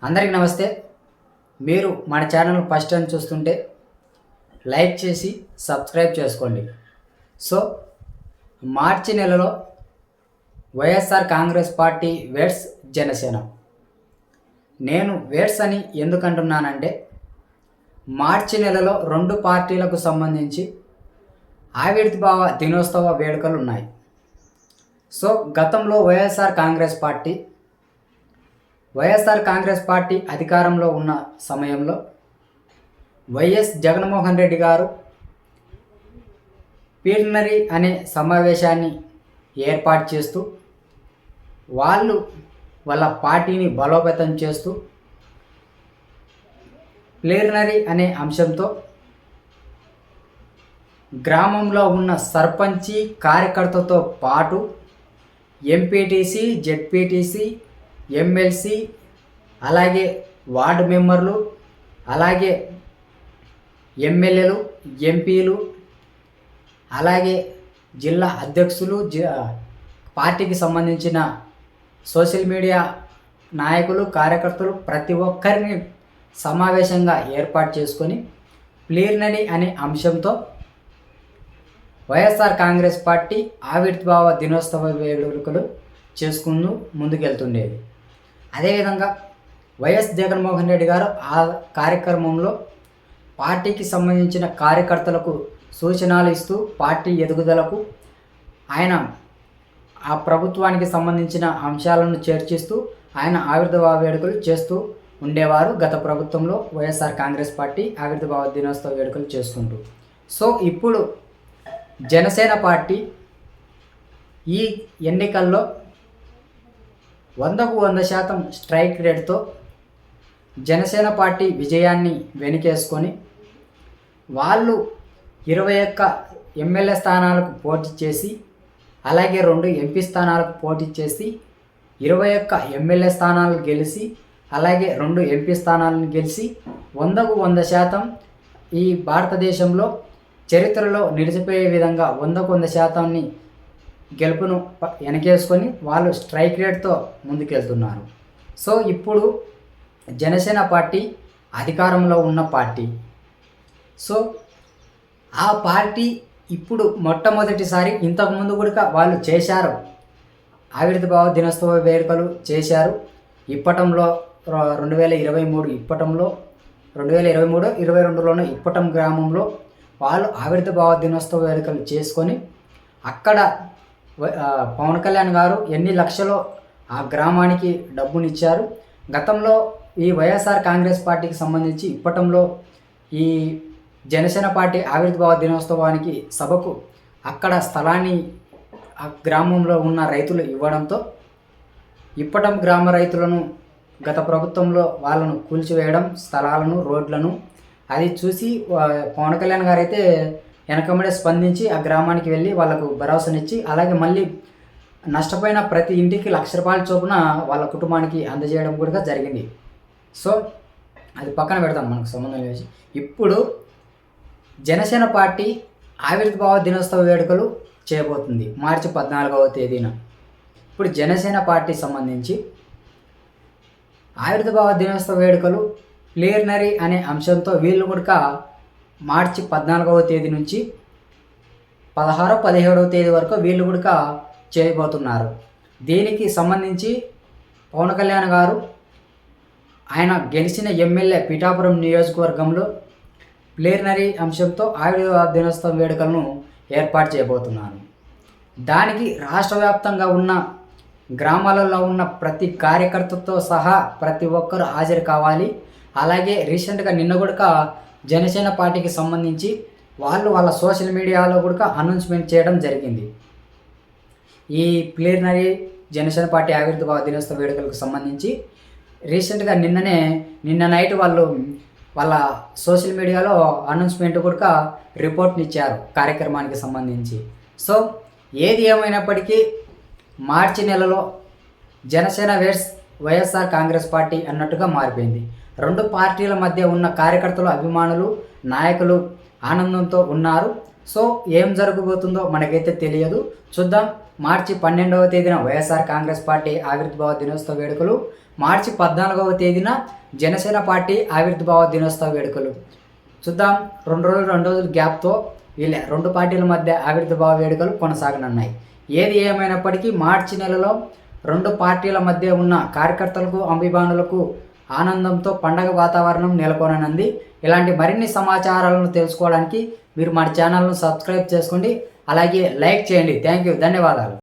అందరికీ నమస్తే. మీరు మన ఛానల్ ఫస్ట్ టైం చూస్తుంటే లైక్ చేసి సబ్స్క్రైబ్ చేసుకోండి. సో మార్చి నెలలో వైఎస్ఆర్ కాంగ్రెస్ పార్టీ వేడ్స్ జనసేన. నేను వేడ్స్ అని ఎందుకంటున్నానంటే మార్చి నెలలో రెండు పార్టీలకు సంబంధించి ఆవిర్భావ దినోత్సవ వేడుకలు ఉన్నాయి. సో గతంలో వైఎస్ఆర్ కాంగ్రెస్ పార్టీ అధికారంలో ఉన్న సమయంలో వైఎస్ జగన్మోహన్ రెడ్డి గారు ప్లీనరీ అనే సమావేశాన్ని ఏర్పాటు చేస్తూ వాళ్ళ పార్టీని బలోపేతం చేస్తూ ప్లీనరీ అనే అంశంతో గ్రామంలో ఉన్న సర్పంచి కార్యకర్తతో పాటు ఎంపీటీసీ, జెడ్పీటీసీ, ఎమ్మెల్సీ, అలాగే వార్డు మెంబర్లు, అలాగే ఎమ్మెల్యేలు, ఎంపీలు, అలాగే జిల్లా అధ్యక్షులు, పార్టీకి సంబంధించిన సోషల్ మీడియా నాయకులు, కార్యకర్తలు ప్రతి ఒక్కరిని సమావేశంగా ఏర్పాటు చేసుకొని ప్లీనరీ అనే అంశంతో వైఎస్ఆర్ కాంగ్రెస్ పార్టీ ఆవిర్భావ దినోత్సవ వేడుకలు చేసుకుంటూ ముందుకెళ్తుండేది. అదేవిధంగా వైఎస్ జగన్మోహన్ రెడ్డి గారు ఆ కార్యక్రమంలో పార్టీకి సంబంధించిన కార్యకర్తలకు సూచనలు ఇస్తూ పార్టీ ఎదుగుదలకు ఆయన ఆ ప్రభుత్వానికి సంబంధించిన అంశాలను చర్చిస్తూ ఆయన ఆవిర్భావ వేడుకలు చేస్తూ ఉండేవారు. గత ప్రభుత్వంలో వైఎస్ఆర్ కాంగ్రెస్ పార్టీ ఆవిర్భావ దినోత్సవ వేడుకలు చేసుకుంటూ. సో ఇప్పుడు జనసేన పార్టీ ఈ ఎన్నికల్లో 100% స్ట్రైక్ రేట్తో జనసేన పార్టీ విజయాన్ని వెనుకేసుకొని వాళ్ళు 21 ఎమ్మెల్యే స్థానాలకు పోటీ చేసి, అలాగే 2 ఎంపీ స్థానాలకు పోటీ చేసి 21 ఎమ్మెల్యే స్థానాలు గెలిచి, అలాగే 2 ఎంపీ స్థానాలను గెలిచి 100% ఈ భారతదేశంలో చరిత్రలో నిలిచిపోయే విధంగా 100% గెలుపును వెనకేసుకొని వాళ్ళు స్ట్రైక్ రేట్తో ముందుకెళ్తున్నారు. సో ఇప్పుడు జనసేన పార్టీ అధికారంలో ఉన్న పార్టీ. సో ఆ పార్టీ ఇప్పుడు మొట్టమొదటిసారి ఇంతకుముందు కూడా వాళ్ళు చేశారు, ఆవిర్భావ దినోత్సవ వేడుకలు చేశారు. ఇప్పటంలో 2023 ఇప్పటంలో 2023-22లోనే ఇప్పటం గ్రామంలో వాళ్ళు ఆవిర్భావ దినోత్సవ వేడుకలు చేసుకొని అక్కడ పవన్ కళ్యాణ్ గారు ఎన్ని లక్షలో ఆ గ్రామానికి డబ్బునిచ్చారు. గతంలో ఈ వైఎస్ఆర్ కాంగ్రెస్ పార్టీకి సంబంధించి ఇప్పటంలో ఈ జనసేన పార్టీ ఆవిర్భావ దినోత్సవానికి సభకు అక్కడ స్థలాన్ని ఆ గ్రామంలో ఉన్న రైతులు ఇవ్వడంతో ఇప్పటం గ్రామ రైతులను గత ప్రభుత్వంలో వాళ్ళను కూల్చివేయడం, స్థలాలను, రోడ్లను అది చూసి పవన్ కళ్యాణ్ గారు అయితే వెనకమ్మడే స్పందించి ఆ గ్రామానికి వెళ్ళి వాళ్ళకు భరోసానిచ్చి, అలాగే మళ్ళీ నష్టపోయిన ప్రతి ఇంటికి ₹1,00,000 చొప్పున వాళ్ళ కుటుంబానికి అందజేయడం కూడా జరిగింది. సో అది పక్కన పెడతాం, మనకు సంబంధం లేదు. ఇప్పుడు జనసేన పార్టీ ఆవిర్భావ దినోత్సవ వేడుకలు చేయబోతుంది మార్చి 14వ తేదీన. ఇప్పుడు జనసేన పార్టీ సంబంధించి ఆవిర్భావ దినోత్సవ వేడుకలు ప్లీనరీ అనే అంశంతో వీళ్ళు కూడా మార్చి 14వ తేదీ నుంచి 16-17వ తేదీ వరకు వీళ్ళు కూడా చేయబోతున్నారు. దీనికి సంబంధించి పవన్ కళ్యాణ్ గారు ఆయన గెలిచిన ఎమ్మెల్యే పిఠాపురం నియోజకవర్గంలో ప్లీనరీ అంశంతో ఆవిర్భావ దినోత్సవ వేడుకలను ఏర్పాటు చేయబోతున్నారు. దానికి రాష్ట్ర వ్యాప్తంగా ఉన్న గ్రామాలలో ఉన్న ప్రతి కార్యకర్తతో సహా ప్రతి ఒక్కరూ హాజరు కావాలి. అలాగే రీసెంట్గా నిన్న కూడా జనసేన పార్టీకి సంబంధించి వాళ్ళ సోషల్ మీడియాలో కూడా అనౌన్స్మెంట్ చేయడం జరిగింది. ఈ ప్లీనరీ జనసేన పార్టీ ఆవిర్భావ దినోత్సవ వేడుకలకు సంబంధించి రీసెంట్గా నిన్న నైట్ వాళ్ళ సోషల్ మీడియాలో అనౌన్స్మెంట్ కూడా రిపోర్ట్ని ఇచ్చారు కార్యక్రమానికి సంబంధించి. సో ఏది ఏమైనప్పటికీ మార్చి నెలలో జనసేన వేర్స్ వైఎస్ఆర్ కాంగ్రెస్ పార్టీ అన్నట్టుగా మారిపోయింది. రెండు పార్టీల మధ్య ఉన్న కార్యకర్తలు, అభిమానులు, నాయకులు ఆనందంతో ఉన్నారు. సో ఏం జరగబోతుందో మనకైతే తెలియదు, చూద్దాం. మార్చి 12వ తేదీన వైఎస్ఆర్ కాంగ్రెస్ పార్టీ ఆవిర్భావ దినోత్సవ వేడుకలు, మార్చి 14వ తేదీన జనసేన పార్టీ ఆవిర్భావ దినోత్సవ వేడుకలు. చూద్దాం, 2 రోజుల గ్యాప్తో వీళ్ళ 2 పార్టీల మధ్య ఆవిర్భావ వేడుకలు కొనసాగనున్నాయి. ఏది ఏమైనప్పటికీ మార్చి నెలలో 2 పార్టీల మధ్య ఉన్న కార్యకర్తలకు, అభిమానులకు ఆనందంతో పండగ వాతావరణం నెలకొననుంది. ఇలాంటి మరిన్ని సమాచారాలను తెలుసుకోవడానికి మీరు మన ఛానల్ను సబ్స్క్రైబ్ చేసుకోండి, అలాగే లైక్ చేయండి. థ్యాంక్ యూ, ధన్యవాదాలు.